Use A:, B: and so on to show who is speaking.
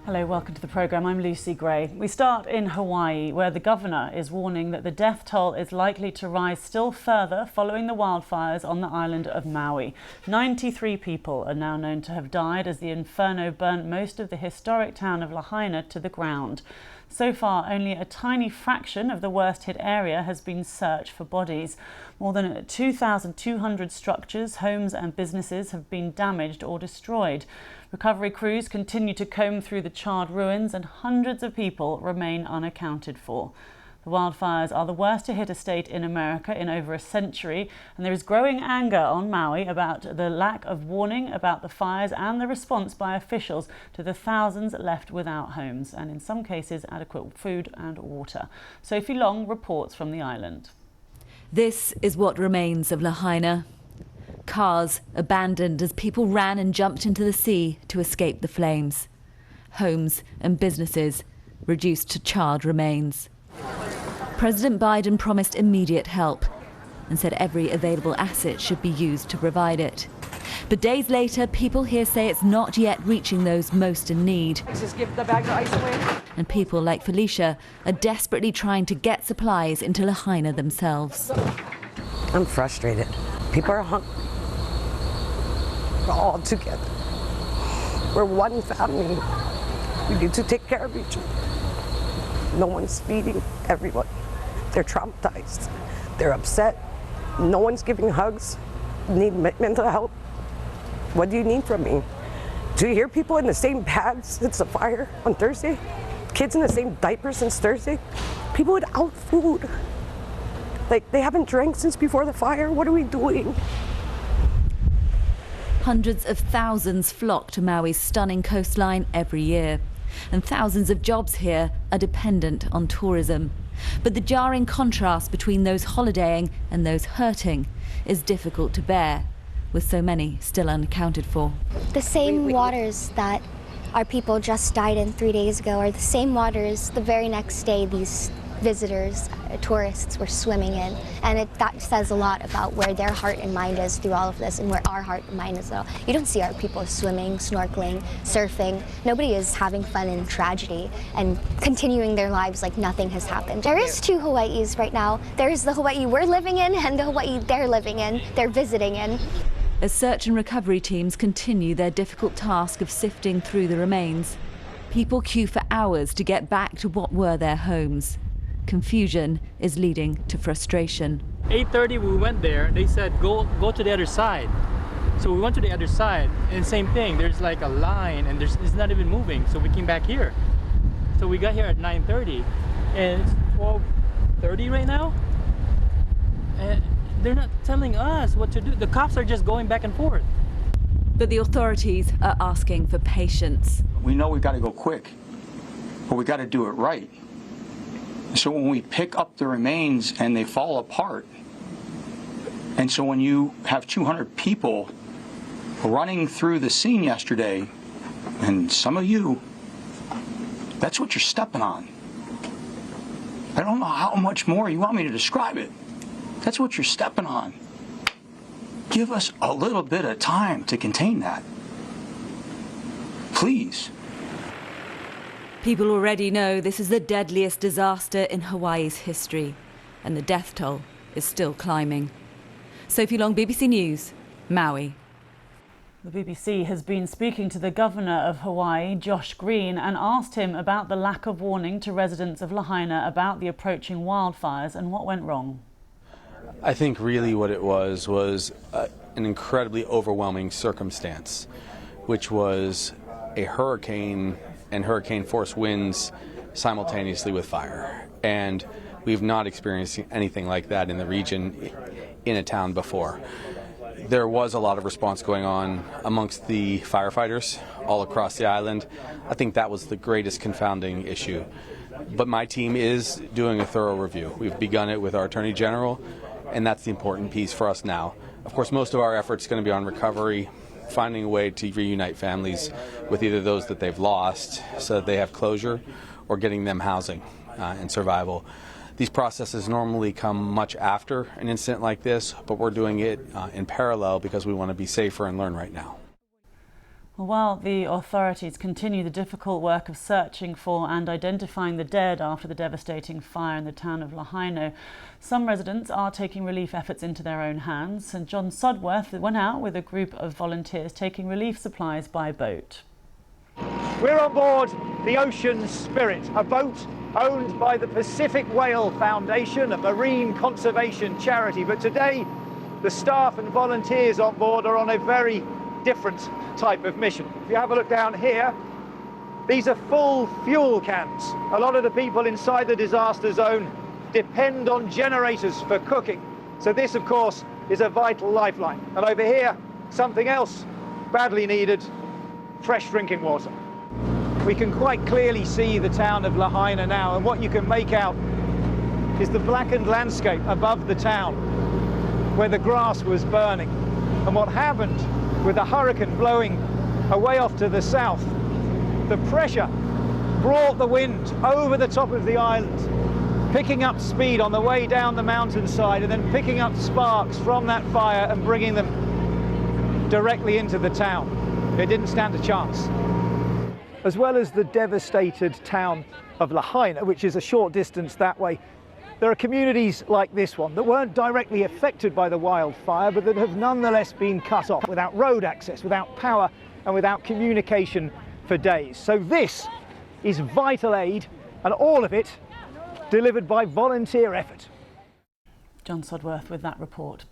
A: Hello, welcome to the programme. I'm Lucy Gray. We start in Hawaii, where the governor is warning that the death toll is likely to rise still further following the wildfires on the island of Maui. 93 people are now known to have died as the inferno burnt most of the historic town of Lahaina to the ground. So far, only a tiny fraction of the worst-hit area has been searched for bodies. More than 2,200 structures, homes and businesses have been damaged or destroyed. Recovery crews continue to comb through the charred ruins and hundreds of people remain unaccounted for. The wildfires are the worst to hit a state in America in over a century, and there is growing anger on Maui about the lack of warning about the fires and the response by officials to the thousands left without homes and in some cases adequate food and water. Sophie Long reports from the island.
B: This is what remains of Lahaina. Cars abandoned as people ran and jumped into the sea to escape the flames. Homes and businesses reduced to charred remains. President Biden promised immediate help and said every available asset should be used to provide it. But days later, people here say it's not yet reaching those most in need.
C: Just give the bag of ice away.
B: And people like Felicia are desperately trying to get supplies into Lahaina themselves.
C: I'm frustrated. People are hungry. We're all together. We're one family. We need to take care of each other. No one's feeding everyone. They're traumatized. They're upset. No one's giving hugs. Need mental help. What do you need from me? Do you hear people in the same bags since the fire on Thursday? Kids in the same diapers since Thursday? People without food. Like, they haven't drank since before the fire. What are we doing?
B: Hundreds of thousands flock to Maui's stunning coastline every year. And thousands of jobs here are dependent on tourism. But the jarring contrast between those holidaying and those hurting is difficult to bear, with so many still unaccounted for.
D: The same waters that our people just died in 3 days ago are the same waters the very next day these visitors, tourists were swimming in. And that says a lot about where their heart and mind is through all of this and where our heart and mind is though. You don't see our people swimming, snorkeling, surfing. Nobody is having fun in tragedy and continuing their lives like nothing has happened. There is two Hawaiis right now. There's the Hawaii we're living in and the Hawaii they're living in, they're visiting in.
B: As search and recovery teams continue their difficult task of sifting through the remains, people queue for hours to get back to what were their homes. Confusion is leading to frustration.
E: 8:30 we went there, they said go to the other side. So we went to the other side and same thing, there's like a line and it's not even moving, so we came back here. So we got here at 9:30 and it's 12:30 right now and they're not telling us what to do. The cops are just going back and forth.
B: But the authorities are asking for patience.
F: We know we've got to go quick, but we got to do it right. So when we pick up the remains and they fall apart, and so when you have 200 people running through the scene yesterday, and some of you, that's what you're stepping on. I don't know how much more you want me to describe it. That's what you're stepping on. Give us a little bit of time to contain that. Please.
B: People already know this is the deadliest disaster in Hawaii's history, and the death toll is still climbing. Sophie Long, BBC News, Maui.
A: The BBC has been speaking to the Governor of Hawaii, Josh Green, and asked him about the lack of warning to residents of Lahaina about the approaching wildfires and what went wrong.
G: I think really what it was an incredibly overwhelming circumstance, which was a hurricane and hurricane force winds simultaneously with fire. And we've not experienced anything like that in the region in a town before. There was a lot of response going on amongst the firefighters all across the island. I think that was the greatest confounding issue. But my team is doing a thorough review. We've begun it with our Attorney General, and that's the important piece for us now. Of course, most of our efforts are going to be on recovery, finding a way to reunite families with either those that they've lost so that they have closure, or getting them housing and survival. These processes normally come much after an incident like this, but we're doing it in parallel because we want to be safer and learn right now.
A: Well, while the authorities continue the difficult work of searching for and identifying the dead after the devastating fire in the town of Lahaina, some residents are taking relief efforts into their own hands. And John Sodworth went out with a group of volunteers taking relief supplies by boat.
H: We're on board the Ocean Spirit, a boat owned by the Pacific Whale Foundation, a marine conservation charity. But today, the staff and volunteers on board are on a very different type of mission. If you have a look down here, these are full fuel cans. A lot of the people inside the disaster zone depend on generators for cooking. So this, of course, is a vital lifeline. And over here, something else badly needed, fresh drinking water. We can quite clearly see the town of Lahaina now, and what you can make out is the blackened landscape above the town where the grass was burning. And what happened with the hurricane blowing away off to the south, the pressure brought the wind over the top of the island, picking up speed on the way down the mountainside and then picking up sparks from that fire and bringing them directly into the town. It didn't stand a chance. As well as the devastated town of Lahaina, which is a short distance that way, there are communities like this one that weren't directly affected by the wildfire, but that have nonetheless been cut off without road access, without power, and without communication for days. So this is vital aid, and all of it delivered by volunteer effort.
A: John Sodworth with that report.